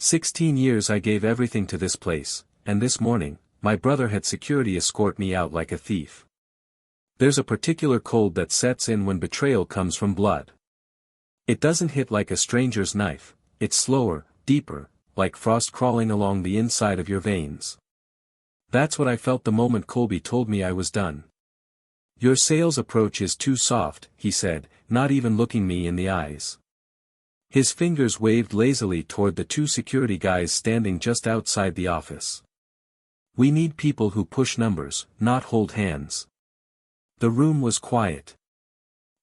16 years I gave everything to this place, and this morning, my brother had security escort me out like a thief. There's a particular cold that sets in when betrayal comes from blood. It doesn't hit like a stranger's knife, it's slower, deeper, like frost crawling along the inside of your veins. That's what I felt the moment Colby told me I was done. Your sales approach is too soft, he said, not even looking me in the eyes. His fingers waved lazily toward the two security guys standing just outside the office. We need people who push numbers, not hold hands. The room was quiet.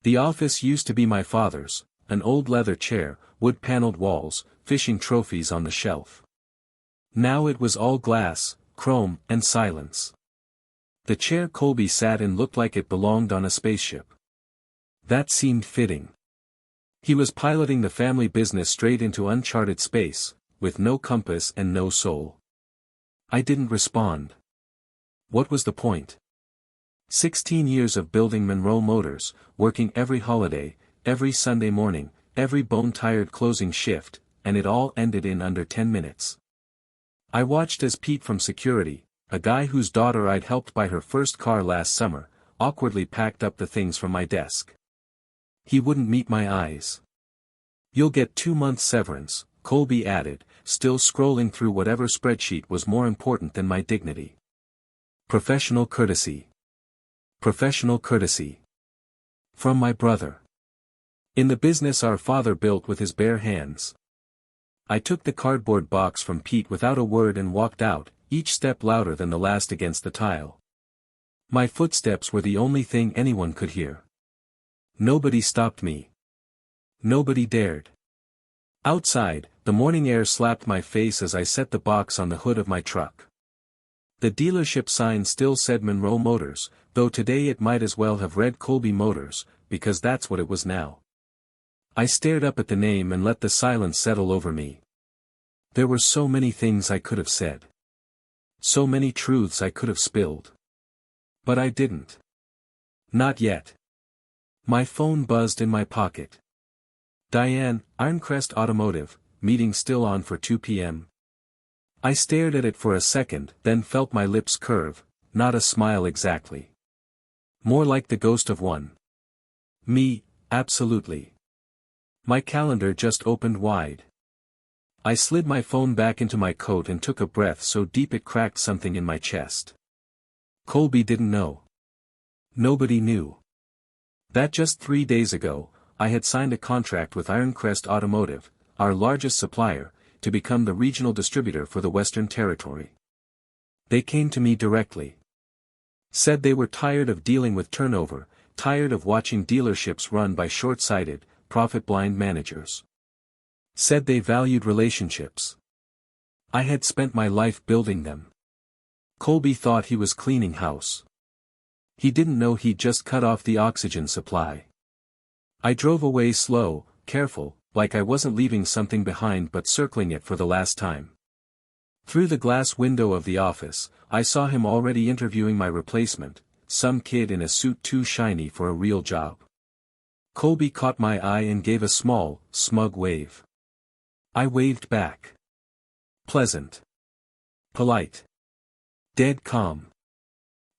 The office used to be my father's, an old leather chair, wood-paneled walls, fishing trophies on the shelf. Now it was all glass, chrome, and silence. The chair Colby sat in looked like it belonged on a spaceship. That seemed fitting. He was piloting the family business straight into uncharted space, with no compass and no soul. I didn't respond. What was the point? 16 years of building Monroe Motors, working every holiday, every Sunday morning, every bone-tired closing shift, and it all ended in under 10 minutes. I watched as Pete from security, a guy whose daughter I'd helped buy her first car last summer, awkwardly packed up the things from my desk. He wouldn't meet my eyes. You'll get 2 months severance, Colby added, still scrolling through whatever spreadsheet was more important than my dignity. Professional courtesy. Professional courtesy. From my brother. In the business our father built with his bare hands. I took the cardboard box from Pete without a word and walked out, each step louder than the last against the tile. My footsteps were the only thing anyone could hear. Nobody stopped me. Nobody dared. Outside, the morning air slapped my face as I set the box on the hood of my truck. The dealership sign still said Monroe Motors, though today it might as well have read Colby Motors, because that's what it was now. I stared up at the name and let the silence settle over me. There were so many things I could have said. So many truths I could have spilled. But I didn't. Not yet. My phone buzzed in my pocket. Diane, Ironcrest Automotive, meeting still on for 2 p.m. I stared at it for a second, then felt my lips curve, not a smile exactly. More like the ghost of one. Me, absolutely. My calendar just opened wide. I slid my phone back into my coat and took a breath so deep it cracked something in my chest. Colby didn't know. Nobody knew. That just 3 days ago, I had signed a contract with Ironcrest Automotive, our largest supplier, to become the regional distributor for the Western Territory. They came to me directly. Said they were tired of dealing with turnover, tired of watching dealerships run by short-sighted, profit-blind managers. Said they valued relationships. I had spent my life building them. Colby thought he was cleaning house. He didn't know he'd just cut off the oxygen supply. I drove away slow, careful, like I wasn't leaving something behind but circling it for the last time. Through the glass window of the office, I saw him already interviewing my replacement, some kid in a suit too shiny for a real job. Colby caught my eye and gave a small, smug wave. I waved back. Pleasant. Polite. Dead calm.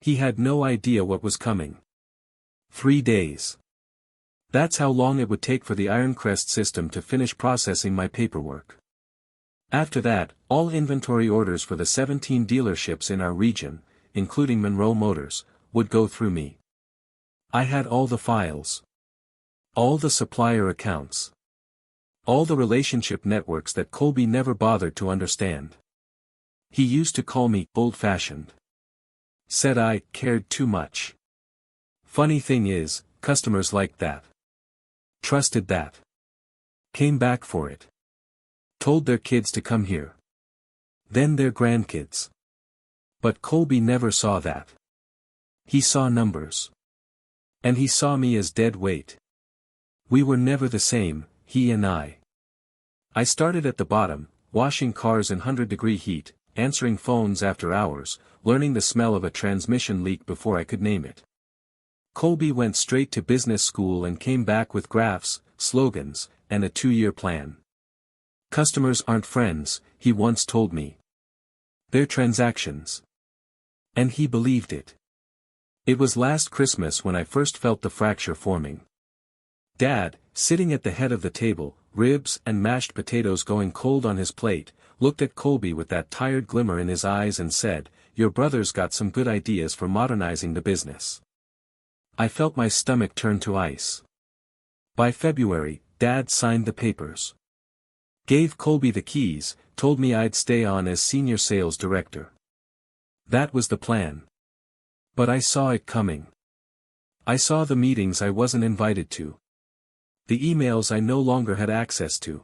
He had no idea what was coming. 3 days. That's how long it would take for the Ironcrest system to finish processing my paperwork. After that, all inventory orders for the 17 dealerships in our region, including Monroe Motors, would go through me. I had all the files. All the supplier accounts. All the relationship networks that Colby never bothered to understand. He used to call me old-fashioned. Said I cared too much. Funny thing is, customers liked that. Trusted that. Came back for it. Told their kids to come here. Then their grandkids. But Colby never saw that. He saw numbers. And he saw me as dead weight. We were never the same, he and I. I started at the bottom, washing cars in 100-degree heat, answering phones after hours, learning the smell of a transmission leak before I could name it. Colby went straight to business school and came back with graphs, slogans, and a 2-year plan. Customers aren't friends, he once told me. They're transactions. And he believed it. It was last Christmas when I first felt the fracture forming. Dad, sitting at the head of the table, ribs and mashed potatoes going cold on his plate, looked at Colby with that tired glimmer in his eyes and said, "Your brother's got some good ideas for modernizing the business." I felt my stomach turn to ice. By February, Dad signed the papers. Gave Colby the keys, told me I'd stay on as senior sales director. That was the plan. But I saw it coming. I saw the meetings I wasn't invited to. The emails I no longer had access to.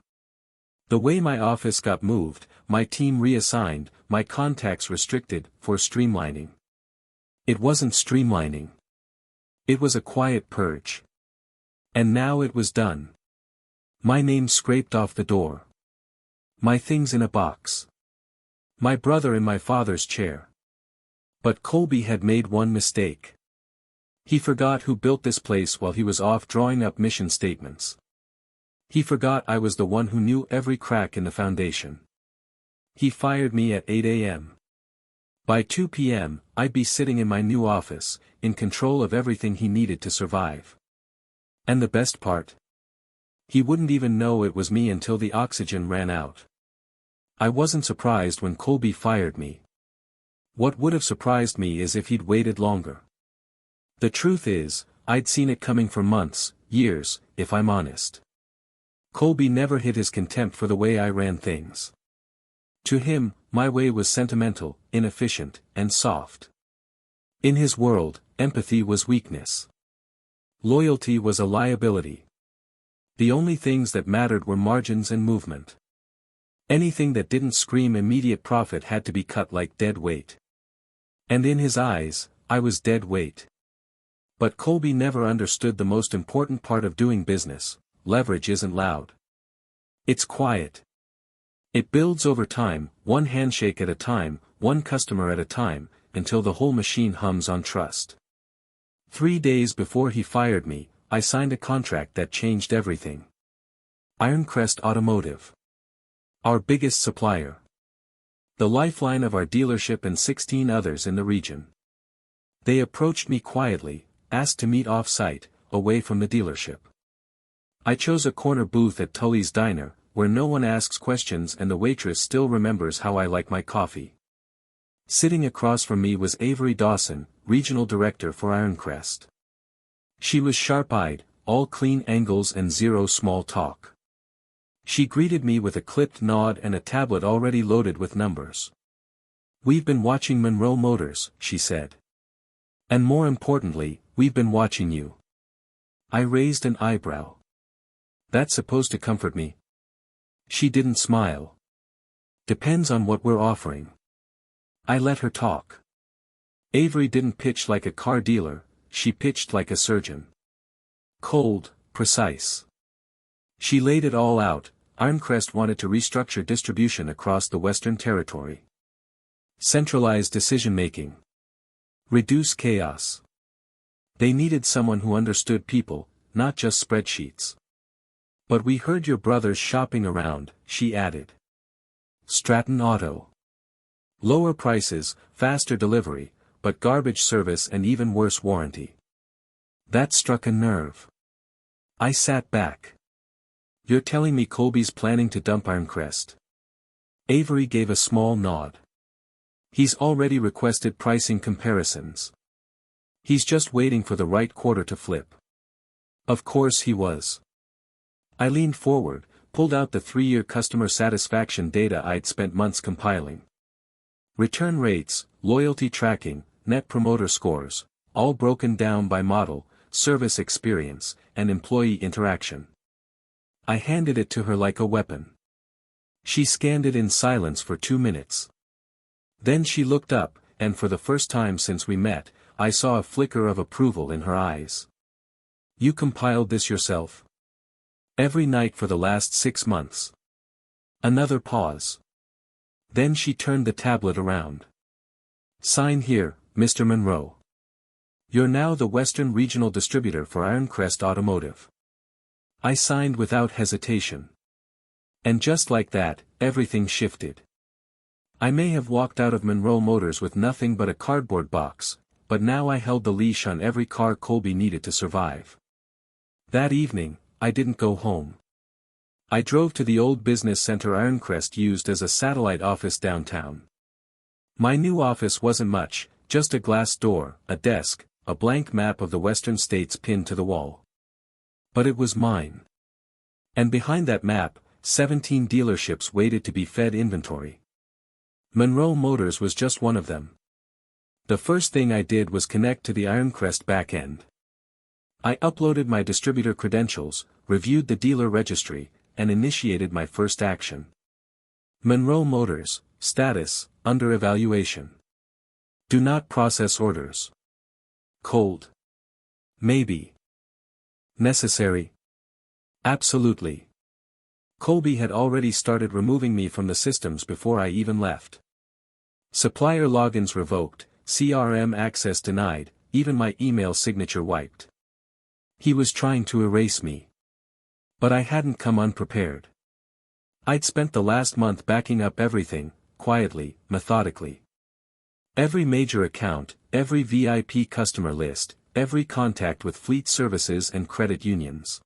The way my office got moved, my team reassigned, my contacts restricted, for streamlining. It wasn't streamlining. It was a quiet purge. And now it was done. My name scraped off the door. My things in a box. My brother in my father's chair. But Colby had made one mistake. He forgot who built this place while he was off drawing up mission statements. He forgot I was the one who knew every crack in the foundation. He fired me at 8 a.m. By 2 p.m., I'd be sitting in my new office, in control of everything he needed to survive. And the best part? He wouldn't even know it was me until the oxygen ran out. I wasn't surprised when Colby fired me. What would have surprised me is if he'd waited longer. The truth is, I'd seen it coming for months, years, if I'm honest. Colby never hid his contempt for the way I ran things. To him, my way was sentimental, inefficient, and soft. In his world, empathy was weakness. Loyalty was a liability. The only things that mattered were margins and movement. Anything that didn't scream immediate profit had to be cut like dead weight. And in his eyes, I was dead weight. But Colby never understood the most important part of doing business: leverage isn't loud. It's quiet. It builds over time, one handshake at a time, one customer at a time, until the whole machine hums on trust. 3 days before he fired me, I signed a contract that changed everything. Ironcrest Automotive. Our biggest supplier. The lifeline of our dealership and 16 others in the region. They approached me quietly, asked to meet off-site, away from the dealership. I chose a corner booth at Tully's Diner, where no one asks questions and the waitress still remembers how I like my coffee. Sitting across from me was Avery Dawson, Regional Director for Ironcrest. She was sharp-eyed, all clean angles and zero small talk. She greeted me with a clipped nod and a tablet already loaded with numbers. "We've been watching Monroe Motors," she said. "And more importantly, we've been watching you." I raised an eyebrow. "That's supposed to comfort me?" She didn't smile. "Depends on what we're offering." I let her talk. Avery didn't pitch like a car dealer, she pitched like a surgeon. Cold, precise. She laid it all out. Ironcrest wanted to restructure distribution across the Western Territory. Centralize decision-making. Reduce chaos. They needed someone who understood people, not just spreadsheets. "But we heard your brother's shopping around," she added. Stratton Auto. Lower prices, faster delivery, but garbage service and even worse warranty. That struck a nerve. I sat back. "You're telling me Colby's planning to dump Ironcrest?" Avery gave a small nod. "He's already requested pricing comparisons. He's just waiting for the right quarter to flip." Of course he was. I leaned forward, pulled out the 3-year customer satisfaction data I'd spent months compiling. Return rates, loyalty tracking, net promoter scores, all broken down by model, service experience, and employee interaction. I handed it to her like a weapon. She scanned it in silence for 2 minutes. Then she looked up, and for the first time since we met, I saw a flicker of approval in her eyes. "You compiled this yourself?" "Every night for the last 6 months." Another pause. Then she turned the tablet around. "Sign here, Mr. Monroe. You're now the Western Regional Distributor for Ironcrest Automotive." I signed without hesitation. And just like that, everything shifted. I may have walked out of Monroe Motors with nothing but a cardboard box, but now I held the leash on every car Colby needed to survive. That evening, I didn't go home. I drove to the old business center Ironcrest used as a satellite office downtown. My new office wasn't much, just a glass door, a desk, a blank map of the western states pinned to the wall. But it was mine. And behind that map, 17 dealerships waited to be fed inventory. Monroe Motors was just one of them. The first thing I did was connect to the Ironcrest backend. I uploaded my distributor credentials, reviewed the dealer registry, and initiated my first action. Monroe Motors, status, under evaluation. Do not process orders. Cold. Maybe. Necessary. Absolutely. Colby had already started removing me from the systems before I even left. Supplier logins revoked, CRM access denied, even my email signature wiped. He was trying to erase me. But I hadn't come unprepared. I'd spent the last month backing up everything, quietly, methodically. Every major account, every VIP customer list, every contact with fleet services and credit unions.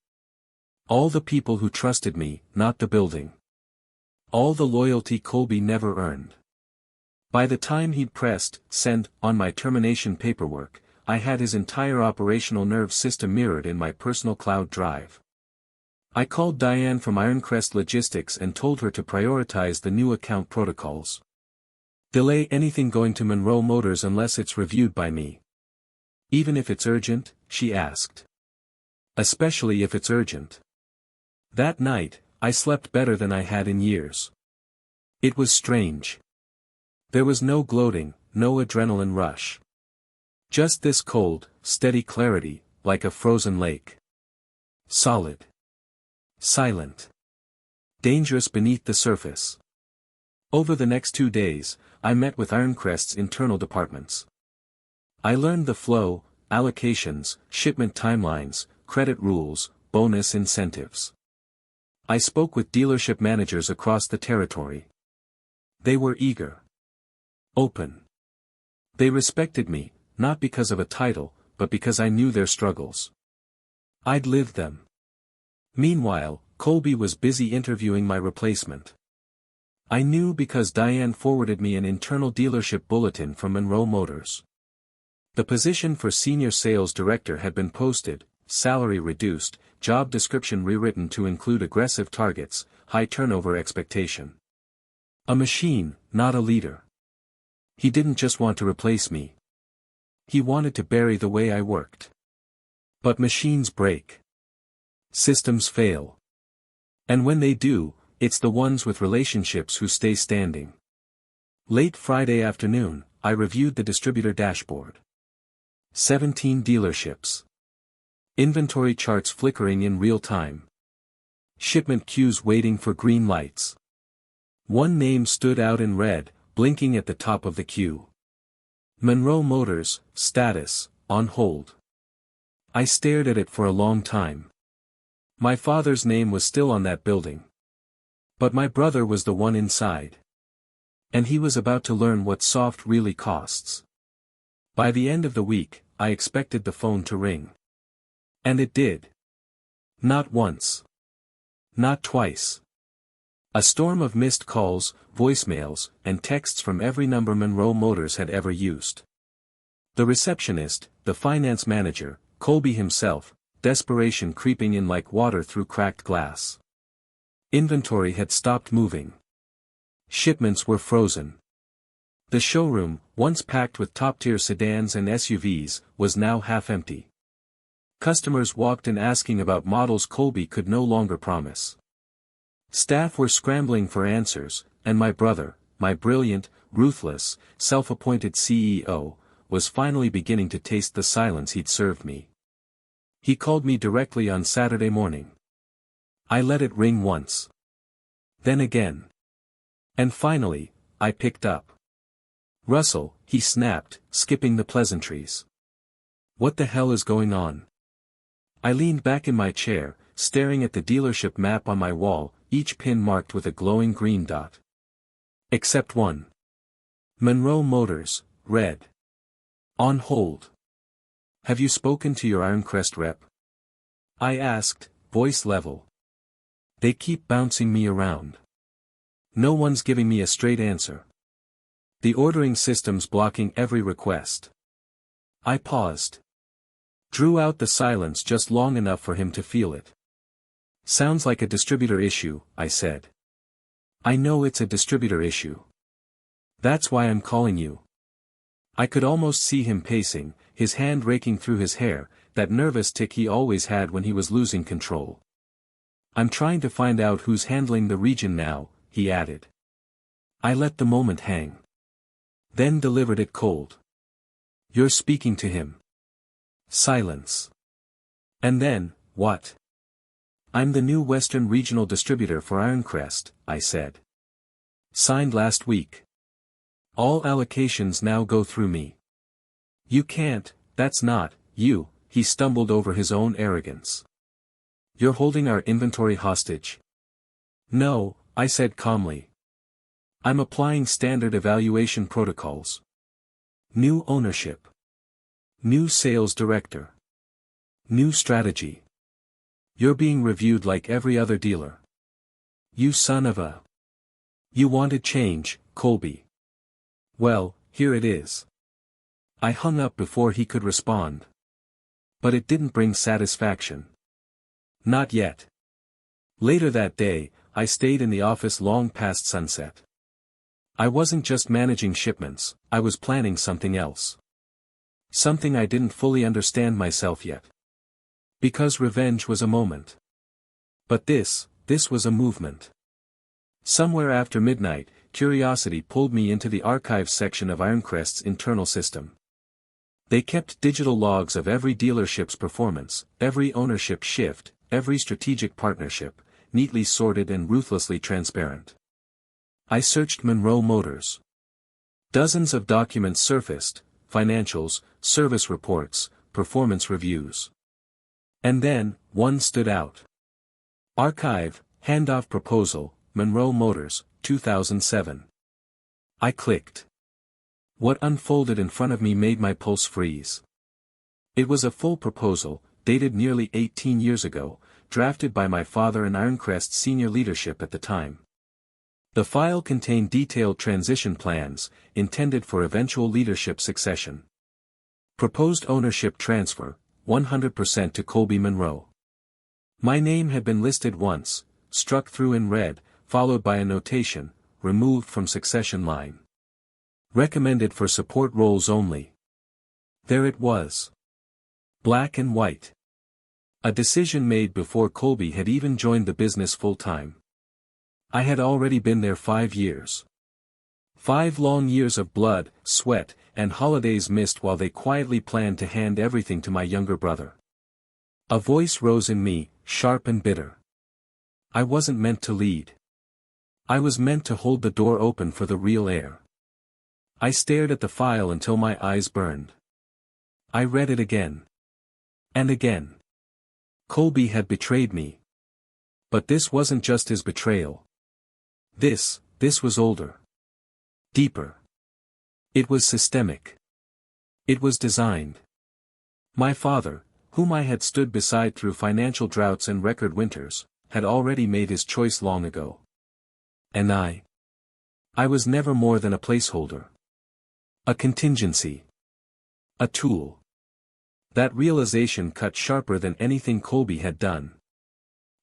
All the people who trusted me, not the building. All the loyalty Colby never earned. By the time he'd pressed send on my termination paperwork, I had his entire operational nerve system mirrored in my personal cloud drive. I called Diane from Ironcrest Logistics and told her to prioritize the new account protocols. Delay anything going to Monroe Motors unless it's reviewed by me. Even if it's urgent, she asked. Especially if it's urgent. That night, I slept better than I had in years. It was strange. There was no gloating, no adrenaline rush. Just this cold, steady clarity, like a frozen lake. Solid. Silent. Dangerous beneath the surface. Over the next 2 days, I met with Ironcrest's internal departments. I learned the flow, allocations, shipment timelines, credit rules, bonus incentives. I spoke with dealership managers across the territory. They were eager. Open. They respected me, not because of a title, but because I knew their struggles. I'd lived them. Meanwhile, Colby was busy interviewing my replacement. I knew because Diane forwarded me an internal dealership bulletin from Monroe Motors. The position for senior sales director had been posted, salary reduced, job description rewritten to include aggressive targets, high turnover expectation. A machine, not a leader. He didn't just want to replace me. He wanted to bury the way I worked. But machines break. Systems fail. And when they do, it's the ones with relationships who stay standing. Late Friday afternoon, I reviewed the distributor dashboard. 17 dealerships. Inventory charts flickering in real time. Shipment queues waiting for green lights. One name stood out in red, blinking at the top of the queue. Monroe Motors, status, on hold. I stared at it for a long time. My father's name was still on that building. But my brother was the one inside. And he was about to learn what soft really costs. By the end of the week, I expected the phone to ring. And it did. Not once. Not twice. A storm of missed calls, voicemails, and texts from every number Monroe Motors had ever used. The receptionist, the finance manager, Colby himself, desperation creeping in like water through cracked glass. Inventory had stopped moving. Shipments were frozen. The showroom, once packed with top-tier sedans and SUVs, was now half empty. Customers walked in asking about models Colby could no longer promise. Staff were scrambling for answers, and my brother, my brilliant, ruthless, self-appointed CEO, was finally beginning to taste the silence he'd served me. He called me directly on Saturday morning. I let it ring once. Then again. And finally, I picked up. "Russell," he snapped, skipping the pleasantries. "What the hell is going on?" I leaned back in my chair, staring at the dealership map on my wall, each pin marked with a glowing green dot. Except one. Monroe Motors, red. On hold. Have you spoken to your Ironcrest rep? I asked, voice level. They keep bouncing me around. No one's giving me a straight answer. The ordering system's blocking every request. I paused. Drew out the silence just long enough for him to feel it. Sounds like a distributor issue, I said. I know it's a distributor issue. That's why I'm calling you. I could almost see him pacing, his hand raking through his hair, that nervous tic he always had when he was losing control. I'm trying to find out who's handling the region now, he added. I let the moment hang. Then delivered it cold. You're speaking to him. Silence. And then, what? I'm the new Western Regional Distributor for Ironcrest, I said. Signed last week. All allocations now go through me. You can't, that's not, you, he stumbled over his own arrogance. You're holding our inventory hostage. No, I said calmly. I'm applying standard evaluation protocols. New ownership. New sales director. New strategy. You're being reviewed like every other dealer. You son of a. You wanted change, Colby. Well, here it is. I hung up before he could respond. But it didn't bring satisfaction. Not yet. Later that day, I stayed in the office long past sunset. I wasn't just managing shipments, I was planning something else. Something I didn't fully understand myself yet. Because revenge was a moment. But this was a movement. Somewhere after midnight, curiosity pulled me into the archives section of Ironcrest's internal system. They kept digital logs of every dealership's performance, every ownership shift, every strategic partnership, neatly sorted and ruthlessly transparent. I searched Monroe Motors. Dozens of documents surfaced, financials, service reports, performance reviews. And then, one stood out. Archive, handoff proposal, Monroe Motors, 2007. I clicked. What unfolded in front of me made my pulse freeze. It was a full proposal, dated nearly 18 years ago, drafted by my father and Ironcrest senior leadership at the time. The file contained detailed transition plans, intended for eventual leadership succession. Proposed ownership transfer, 100% to Colby Monroe. My name had been listed once, struck through in red, followed by a notation, removed from succession line. Recommended for support roles only. There it was. Black and white. A decision made before Colby had even joined the business full-time. I had already been there 5 years. 5 long years of blood, sweat, and holidays missed while they quietly planned to hand everything to my younger brother. A voice rose in me, sharp and bitter. I wasn't meant to lead. I was meant to hold the door open for the real heir. I stared at the file until my eyes burned. I read it again. And again. Colby had betrayed me. But this wasn't just his betrayal. This was older. Deeper. It was systemic. It was designed. My father, whom I had stood beside through financial droughts and record winters, had already made his choice long ago. And I was never more than a placeholder. A contingency. A tool. That realization cut sharper than anything Colby had done.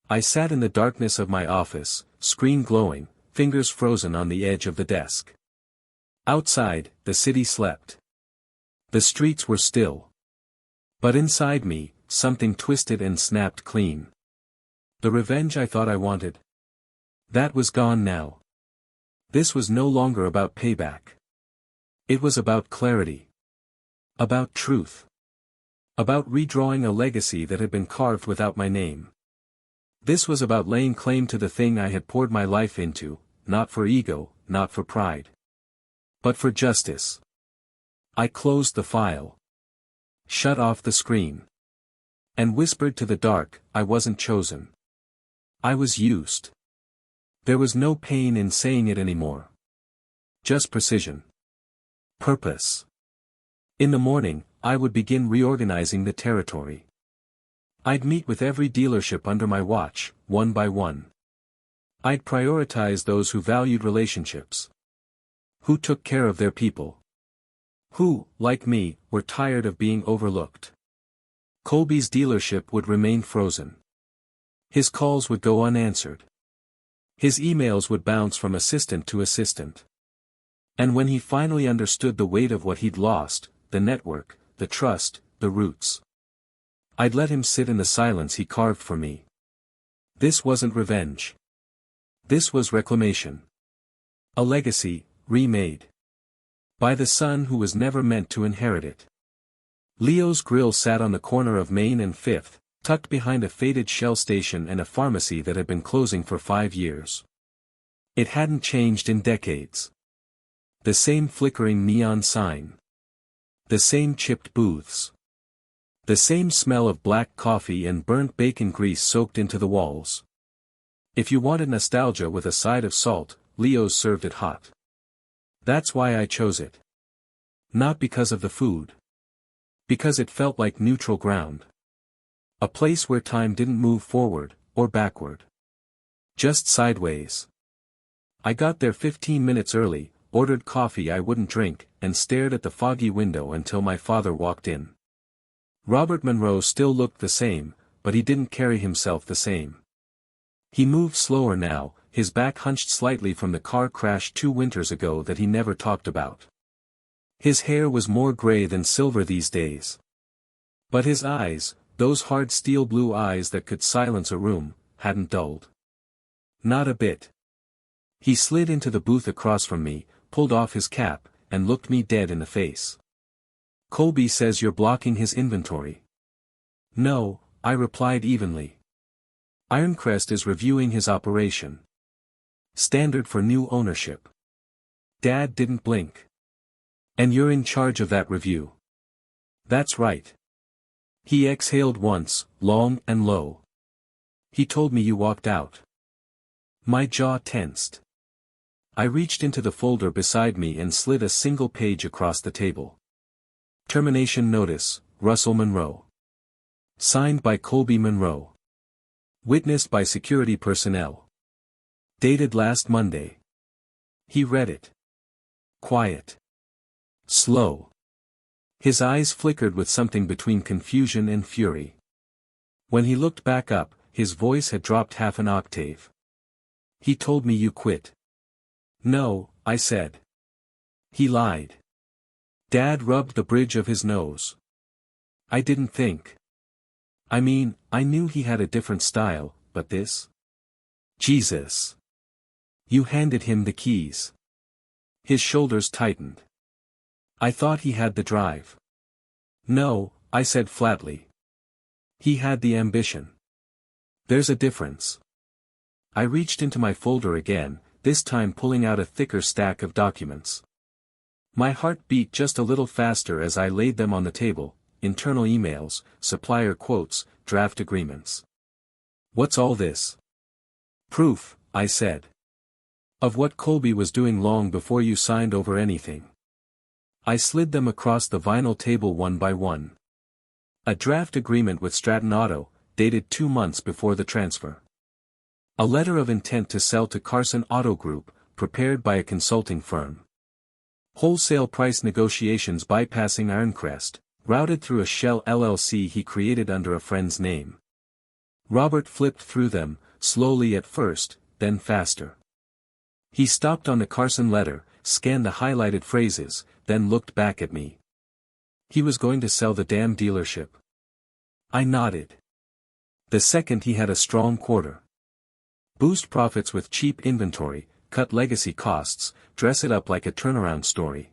I sat in the darkness of my office, screen glowing, fingers frozen on the edge of the desk. Outside, the city slept. The streets were still. But inside me, something twisted and snapped clean. The revenge I thought I wanted. That was gone now. This was no longer about payback. It was about clarity. About truth. About redrawing a legacy that had been carved without my name. This was about laying claim to the thing I had poured my life into, not for ego, not for pride. But for justice. I closed the file. Shut off the screen. And whispered to the dark, I wasn't chosen. I was used. There was no pain in saying it anymore. Just precision. Purpose. In the morning, I would begin reorganizing the territory. I'd meet with every dealership under my watch, one by one. I'd prioritize those who valued relationships. Who took care of their people. Who, like me, were tired of being overlooked. Colby's dealership would remain frozen. His calls would go unanswered. His emails would bounce from assistant to assistant. And when he finally understood the weight of what he'd lost, the network, the trust, the roots, I'd let him sit in the silence he carved for me. This wasn't revenge. This was reclamation. A legacy, remade. By the son who was never meant to inherit it. Leo's Grill sat on the corner of Main and Fifth, tucked behind a faded Shell station and a pharmacy that had been closing for 5 years. It hadn't changed in decades. The same flickering neon sign. The same chipped booths. The same smell of black coffee and burnt bacon grease soaked into the walls. If you wanted nostalgia with a side of salt, Leo's served it hot. That's why I chose it. Not because of the food. Because it felt like neutral ground. A place where time didn't move forward, or backward. Just sideways. I got there 15 minutes early, ordered coffee I wouldn't drink, and stared at the foggy window until my father walked in. Robert Monroe still looked the same, but he didn't carry himself the same. He moved slower now, his back hunched slightly from the car crash 2 winters ago that he never talked about. His hair was more gray than silver these days. But his eyes, those hard steel blue eyes that could silence a room, hadn't dulled. Not a bit. He slid into the booth across from me, pulled off his cap, and looked me dead in the face. Colby says you're blocking his inventory. No, I replied evenly. Ironcrest is reviewing his operation. Standard for new ownership. Dad didn't blink. And you're in charge of that review. That's right. He exhaled once, long and low. He told me you walked out. My jaw tensed. I reached into the folder beside me and slid a single page across the table. Termination notice, Russell Monroe. Signed by Colby Monroe. Witnessed by security personnel. Dated last Monday. He read it. Quiet. Slow. His eyes flickered with something between confusion and fury. When he looked back up, his voice had dropped half an octave. He told me you quit. No, I said. He lied. Dad rubbed the bridge of his nose. I didn't think. I mean, I knew he had a different style, but this? Jesus. You handed him the keys. His shoulders tightened. I thought he had the drive. No, I said flatly. He had the ambition. There's a difference. I reached into my folder again, this time pulling out a thicker stack of documents. My heart beat just a little faster as I laid them on the table, internal emails, supplier quotes, draft agreements. What's all this? Proof, I said. Of what Colby was doing long before you signed over anything. I slid them across the vinyl table one by one. A draft agreement with Stratton Auto, dated 2 months before the transfer. A letter of intent to sell to Carson Auto Group, prepared by a consulting firm. Wholesale price negotiations bypassing Ironcrest, routed through a shell LLC he created under a friend's name. Robert flipped through them, slowly at first, then faster. He stopped on the Carson letter, scanned the highlighted phrases, then looked back at me. He was going to sell the damn dealership. I nodded. The second he had a strong quarter. Boost profits with cheap inventory, cut legacy costs, dress it up like a turnaround story.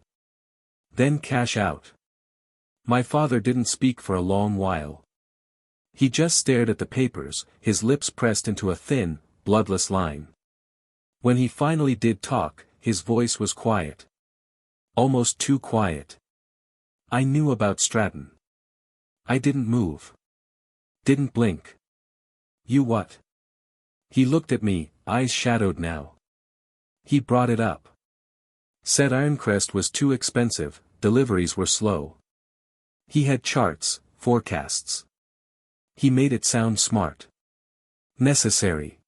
Then cash out. My father didn't speak for a long while. He just stared at the papers, his lips pressed into a thin, bloodless line. When he finally did talk, his voice was quiet. Almost too quiet. I knew about Stratton. I didn't move. Didn't blink. You what? He looked at me, eyes shadowed now. He brought it up. Said Ironcrest was too expensive, deliveries were slow. He had charts, forecasts. He made it sound smart. Necessary.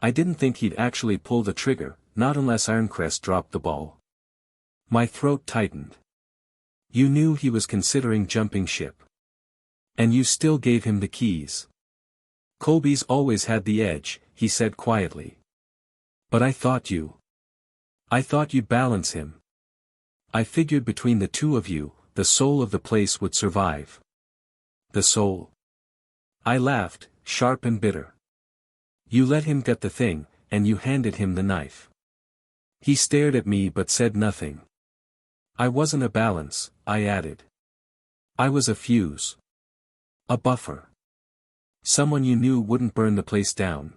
I didn't think he'd actually pull the trigger, not unless Ironcrest dropped the ball. My throat tightened. You knew he was considering jumping ship. And you still gave him the keys. Colby's always had the edge, he said quietly. But I thought you'd balance him. I figured between the two of you, the soul of the place would survive. The soul? I laughed, sharp and bitter. You let him get the thing, and you handed him the knife. He stared at me but said nothing. I wasn't a balance, I added. I was a fuse. A buffer. Someone you knew wouldn't burn the place down.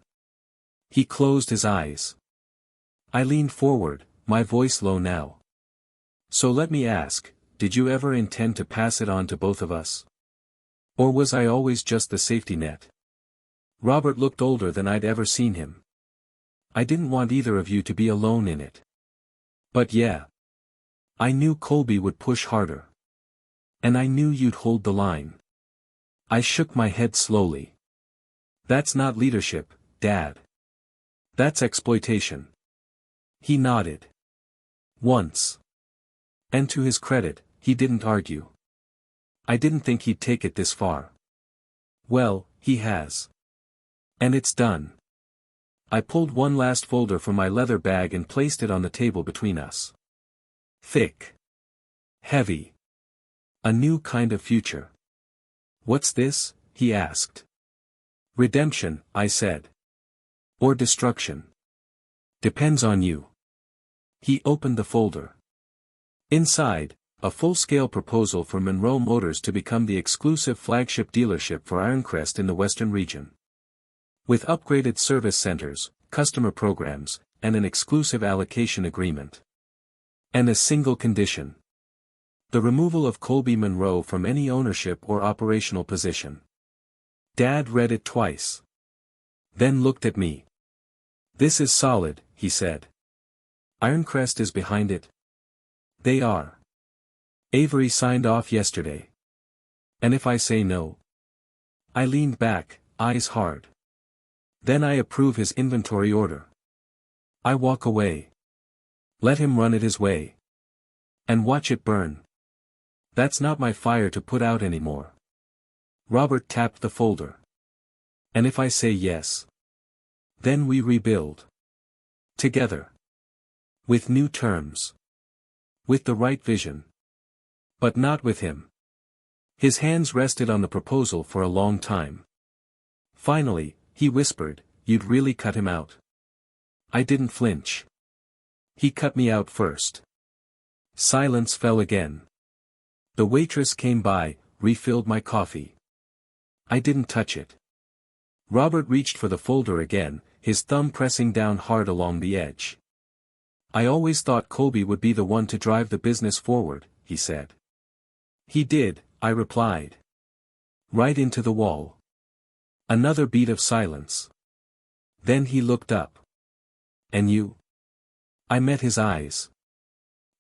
He closed his eyes. I leaned forward, my voice low now. So let me ask, did you ever intend to pass it on to both of us? Or was I always just the safety net? Robert looked older than I'd ever seen him. I didn't want either of you to be alone in it. But yeah. I knew Colby would push harder. And I knew you'd hold the line. I shook my head slowly. That's not leadership, Dad. That's exploitation. He nodded. Once. And to his credit, he didn't argue. I didn't think he'd take it this far. Well, he has. And it's done. I pulled one last folder from my leather bag and placed it on the table between us. Thick. Heavy. A new kind of future. What's this? He asked. Redemption, I said. Or destruction. Depends on you. He opened the folder. Inside, a full-scale proposal for Monroe Motors to become the exclusive flagship dealership for Ironcrest in the Western region. With upgraded service centers, customer programs, and an exclusive allocation agreement. And a single condition. The removal of Colby Monroe from any ownership or operational position. Dad read it twice. Then looked at me. This is solid, he said. Ironcrest is behind it. They are. Avery signed off yesterday. And if I say no? I leaned back, eyes hard. Then I approve his inventory order. I walk away. Let him run it his way. And watch it burn. That's not my fire to put out anymore. Robert tapped the folder. And if I say yes? Then we rebuild. Together. With new terms. With the right vision. But not with him. His hands rested on the proposal for a long time. Finally, he whispered, "You'd really cut him out?" I didn't flinch. He cut me out first. Silence fell again. The waitress came by, refilled my coffee. I didn't touch it. Robert reached for the folder again, his thumb pressing down hard along the edge. I always thought Colby would be the one to drive the business forward, he said. He did, I replied. Right into the wall. Another beat of silence. Then he looked up. And you? I met his eyes.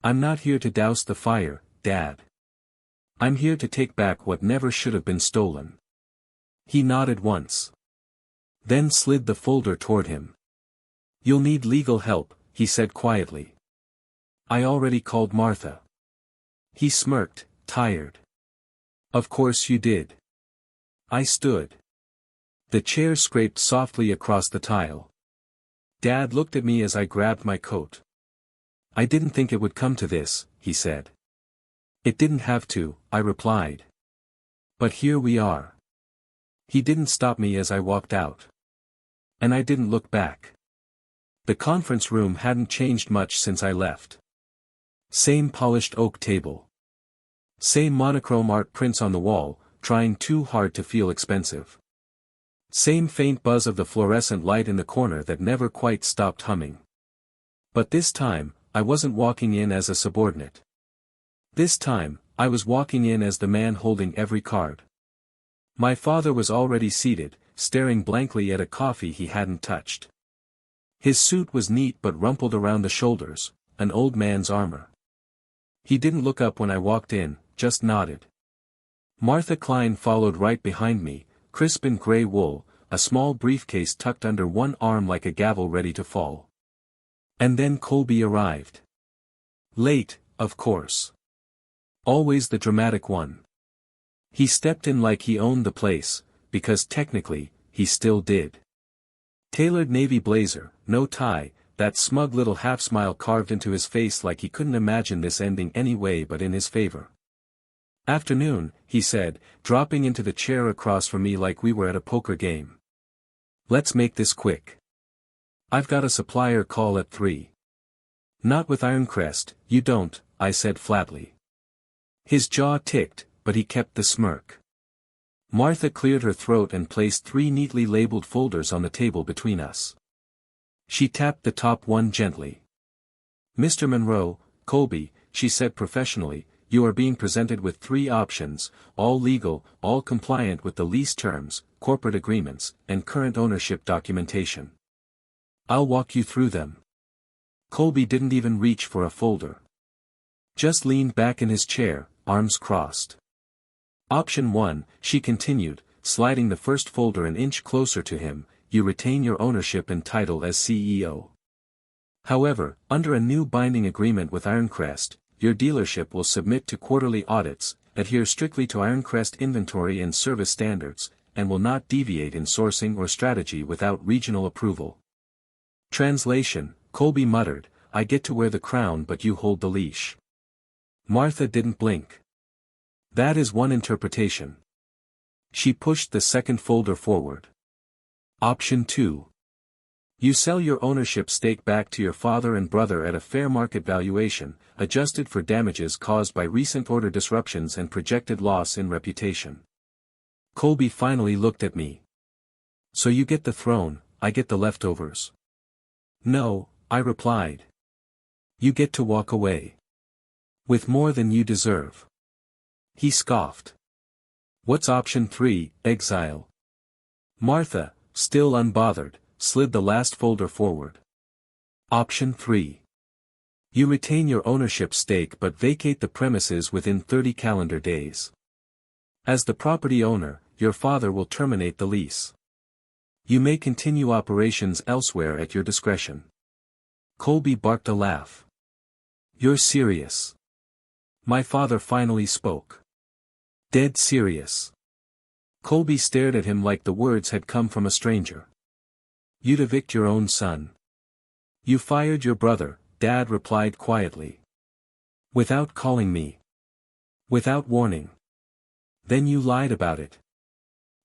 I'm not here to douse the fire, Dad. I'm here to take back what never should have been stolen. He nodded once. Then slid the folder toward him. You'll need legal help, he said quietly. I already called Martha. He smirked, tired. Of course you did. I stood. The chair scraped softly across the tile. Dad looked at me as I grabbed my coat. I didn't think it would come to this, he said. It didn't have to, I replied. But here we are. He didn't stop me as I walked out. And I didn't look back. The conference room hadn't changed much since I left. Same polished oak table. Same monochrome art prints on the wall, trying too hard to feel expensive. Same faint buzz of the fluorescent light in the corner that never quite stopped humming. But this time, I wasn't walking in as a subordinate. This time, I was walking in as the man holding every card. My father was already seated, staring blankly at a coffee he hadn't touched. His suit was neat but rumpled around the shoulders, an old man's armor. He didn't look up when I walked in, just nodded. Martha Klein followed right behind me, crisp in gray wool, a small briefcase tucked under one arm like a gavel ready to fall. And then Colby arrived. Late, of course. Always the dramatic one. He stepped in like he owned the place, because technically, he still did. Tailored navy blazer, no tie, that smug little half-smile carved into his face like he couldn't imagine this ending any way but in his favor. "Afternoon," he said, dropping into the chair across from me like we were at a poker game. "Let's make this quick. I've got a supplier call at 3. "Not with Ironcrest, you don't," I said flatly. His jaw ticked, but he kept the smirk. Martha cleared her throat and placed 3 neatly labeled folders on the table between us. She tapped the top one gently. "Mr. Monroe, Colby," she said professionally, "you are being presented with 3 options, all legal, all compliant with the lease terms, corporate agreements, and current ownership documentation. I'll walk you through them." Colby didn't even reach for a folder. Just leaned back in his chair, arms crossed. "Option 1, she continued, sliding the first folder an inch closer to him, "you retain your ownership and title as CEO. However, under a new binding agreement with Ironcrest, your dealership will submit to quarterly audits, adhere strictly to Ironcrest inventory and service standards, and will not deviate in sourcing or strategy without regional approval." Translation, Colby muttered, "I get to wear the crown but you hold the leash." Martha didn't blink. "That is one interpretation." She pushed the second folder forward. Option 2. You sell your ownership stake back to your father and brother at a fair market valuation, adjusted for damages caused by recent order disruptions and projected loss in reputation. Colby finally looked at me. "So you get the throne, I get the leftovers." "No," I replied. "You get to walk away. With more than you deserve." He scoffed. "What's option 3, exile?" Martha, still unbothered, slid the last folder forward. Option 3. You retain your ownership stake but vacate the premises within 30 calendar days. As the property owner, your father will terminate the lease. You may continue operations elsewhere at your discretion. Colby barked a laugh. "You're serious?" My father finally spoke. "Dead serious." Colby stared at him like the words had come from a stranger. "You'd evict your own son." "You fired your brother," Dad replied quietly. "Without calling me. Without warning. Then you lied about it."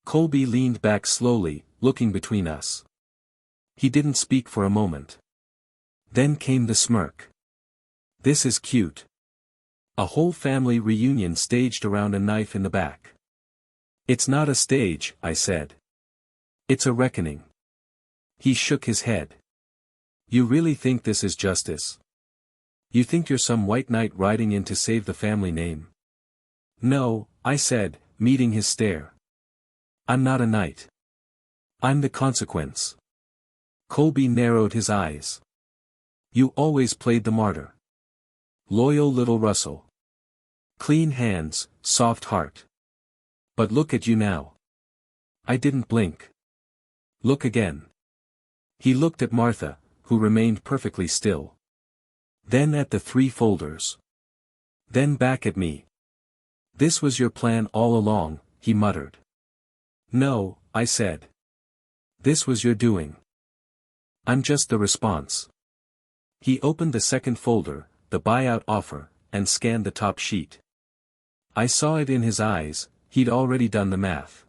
Colby leaned back slowly, looking between us. He didn't speak for a moment. Then came the smirk. "This is cute." A whole family reunion staged around a knife in the back. "It's not a stage," I said. "It's a reckoning." He shook his head. "You really think this is justice? You think you're some white knight riding in to save the family name?" "No," I said, meeting his stare. "I'm not a knight. I'm the consequence." Colby narrowed his eyes. "You always played the martyr. Loyal little Russell. Clean hands, soft heart. But look at you now." I didn't blink. "Look again." He looked at Martha, who remained perfectly still. Then at the 3 folders. Then back at me. "This was your plan all along," he muttered. "No," I said. "This was your doing. I'm just the response." He opened the second folder, the buyout offer, and scanned the top sheet. I saw it in his eyes, he'd already done the math.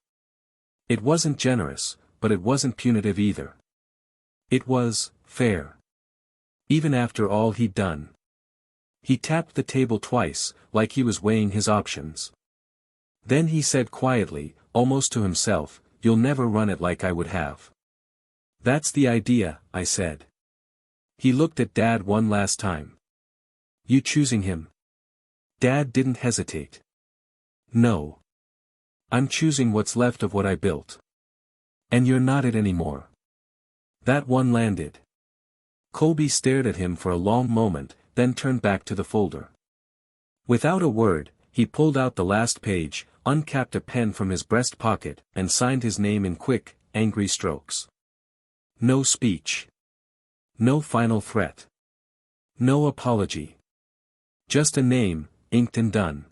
It wasn't generous, but it wasn't punitive either. It was fair. Even after all he'd done. He tapped the table twice, like he was weighing his options. Then he said quietly, almost to himself, "You'll never run it like I would have." "That's the idea," I said. He looked at Dad one last time. "You choosing him?" Dad didn't hesitate. "No. I'm choosing what's left of what I built. And you're not it anymore. That one landed. Colby stared at him for a long moment, then turned back to the folder. Without a word, he pulled out the last page, uncapped a pen from his breast pocket, and signed his name in quick, angry strokes. No speech. No final threat. No apology. Just a name, inked and done.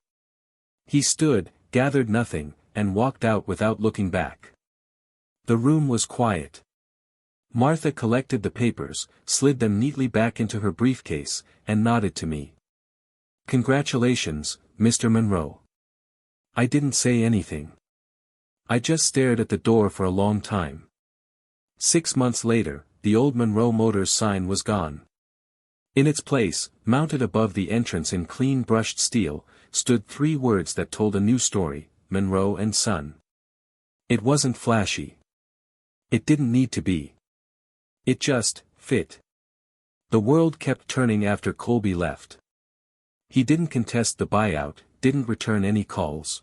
He stood, gathered nothing, and walked out without looking back. The room was quiet. Martha collected the papers, slid them neatly back into her briefcase, and nodded to me. Congratulations, Mr. Monroe. I didn't say anything. I just stared at the door for a long time. 6 months later, the old Monroe Motors sign was gone. In its place, mounted above the entrance in clean brushed steel, stood 3 words that told a new story, Monroe and Son. It wasn't flashy. It didn't need to be. It just fit. The world kept turning after Colby left. He didn't contest the buyout, didn't return any calls.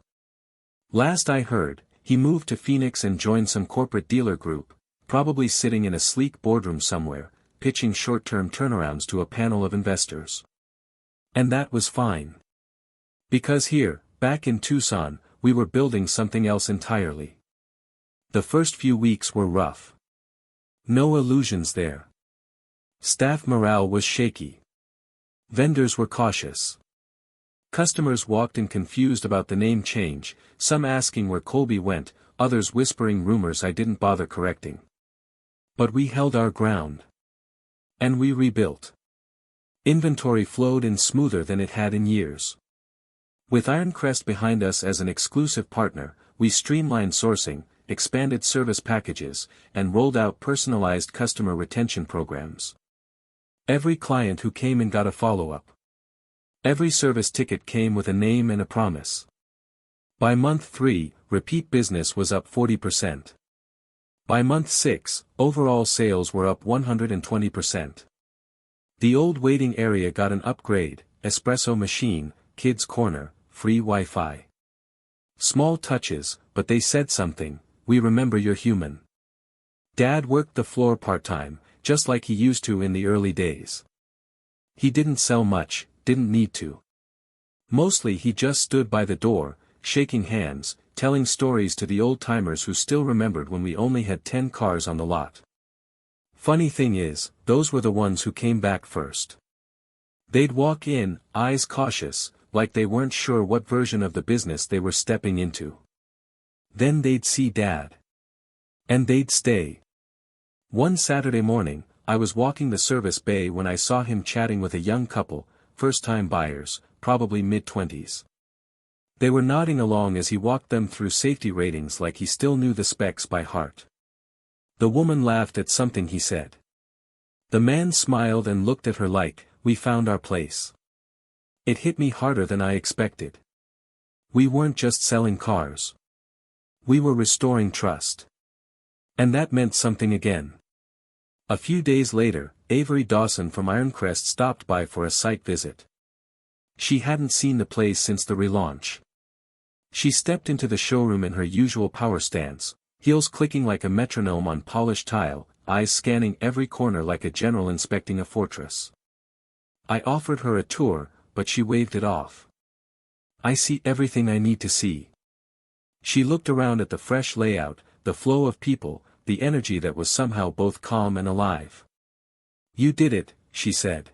Last I heard, he moved to Phoenix and joined some corporate dealer group, probably sitting in a sleek boardroom somewhere, pitching short-term turnarounds to a panel of investors. And that was fine. Because here, back in Tucson, we were building something else entirely. The first few weeks were rough. No illusions there. Staff morale was shaky. Vendors were cautious. Customers walked in confused about the name change, some asking where Colby went, others whispering rumors I didn't bother correcting. But we held our ground. And we rebuilt. Inventory flowed in smoother than it had in years. With Ironcrest behind us as an exclusive partner, we streamlined sourcing, expanded service packages, and rolled out personalized customer retention programs. Every client who came in got a follow-up. Every service ticket came with a name and a promise. By month 3, repeat business was up 40%. By month 6, overall sales were up 120%. The old waiting area got an upgrade, espresso machine, kids' corner, free Wi-Fi. Small touches, but they said something. We remember you're human. Dad worked the floor part-time, just like he used to in the early days. He didn't sell much, didn't need to. Mostly he just stood by the door, shaking hands, telling stories to the old-timers who still remembered when we only had 10 cars on the lot. Funny thing is, those were the ones who came back first. They'd walk in, eyes cautious, like they weren't sure what version of the business they were stepping into. Then they'd see Dad. And they'd stay. One Saturday morning, I was walking the service bay when I saw him chatting with a young couple, first-time buyers, probably mid-20s. They were nodding along as he walked them through safety ratings like he still knew the specs by heart. The woman laughed at something he said. The man smiled and looked at her like, we found our place. It hit me harder than I expected. We weren't just selling cars. We were restoring trust. And that meant something again. A few days later, Avery Dawson from Ironcrest stopped by for a site visit. She hadn't seen the place since the relaunch. She stepped into the showroom in her usual power stance, heels clicking like a metronome on polished tile, eyes scanning every corner like a general inspecting a fortress. I offered her a tour, but she waved it off. I see everything I need to see. She looked around at the fresh layout, the flow of people, the energy that was somehow both calm and alive. You did it, she said.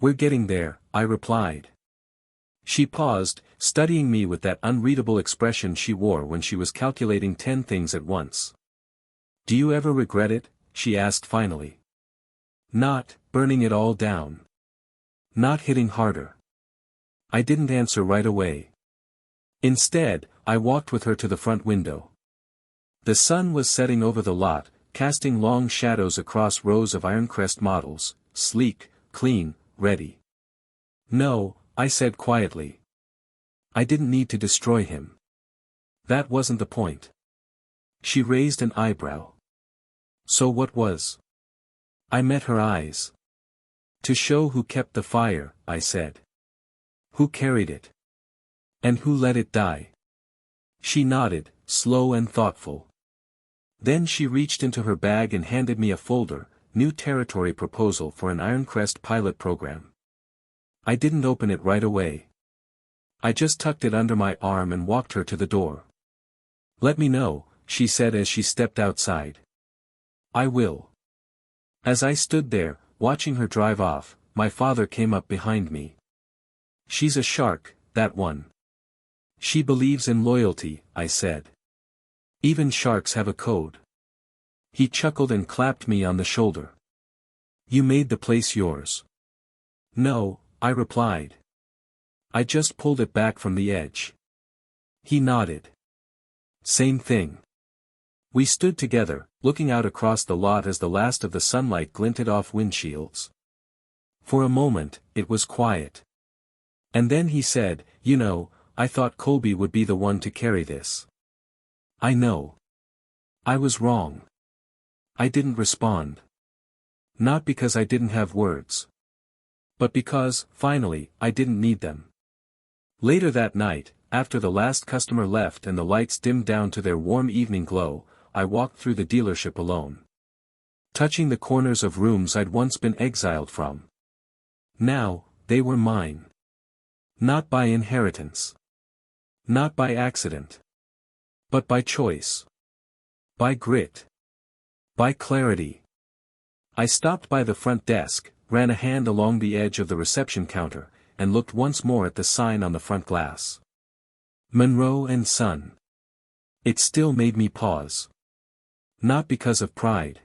We're getting there, I replied. She paused, studying me with that unreadable expression she wore when she was calculating 10 things at once. Do you ever regret it? She asked finally. Not burning it all down. Not hitting harder. I didn't answer right away. Instead, I walked with her to the front window. The sun was setting over the lot, casting long shadows across rows of Ironcrest models, sleek, clean, ready. No, I said quietly. I didn't need to destroy him. That wasn't the point. She raised an eyebrow. So what was? I met her eyes. To show who kept the fire, I said. Who carried it? And who let it die? She nodded, slow and thoughtful. Then she reached into her bag and handed me a folder, New Territory Proposal for an Ironcrest Pilot Program. I didn't open it right away. I just tucked it under my arm and walked her to the door. "Let me know," she said as she stepped outside. "I will." As I stood there, watching her drive off, my father came up behind me. "She's a shark, that one." "She believes in loyalty," I said. "Even sharks have a code." He chuckled and clapped me on the shoulder. "You made the place yours." "No," I replied. "I just pulled it back from the edge." He nodded. "Same thing." We stood together, looking out across the lot as the last of the sunlight glinted off windshields. For a moment, it was quiet. And then he said, "You know, I thought Colby would be the one to carry this." "I know. I was wrong." I didn't respond. Not because I didn't have words. But because, finally, I didn't need them. Later that night, after the last customer left and the lights dimmed down to their warm evening glow, I walked through the dealership alone. Touching the corners of rooms I'd once been exiled from. Now, they were mine. Not by inheritance. Not by accident. But by choice. By grit. By clarity. I stopped by the front desk, ran a hand along the edge of the reception counter, and looked once more at the sign on the front glass. Monroe and Son. It still made me pause. Not because of pride.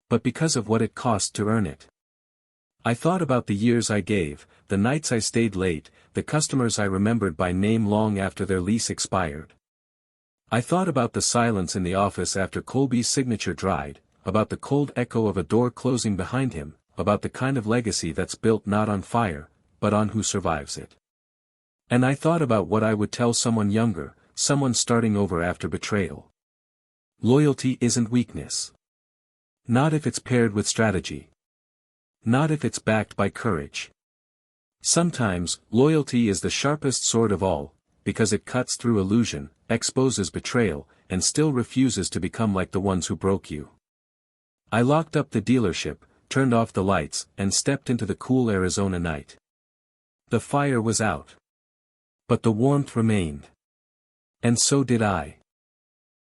But because of what it cost to earn it. I thought about the years I gave, the nights I stayed late, the customers I remembered by name long after their lease expired. I thought about the silence in the office after Colby's signature dried, about the cold echo of a door closing behind him, about the kind of legacy that's built not on fire, but on who survives it. And I thought about what I would tell someone younger, someone starting over after betrayal. Loyalty isn't weakness. Not if it's paired with strategy. Not if it's backed by courage. Sometimes, loyalty is the sharpest sword of all, because it cuts through illusion, exposes betrayal, and still refuses to become like the ones who broke you. I locked up the dealership, turned off the lights, and stepped into the cool Arizona night. The fire was out. But the warmth remained. And so did I.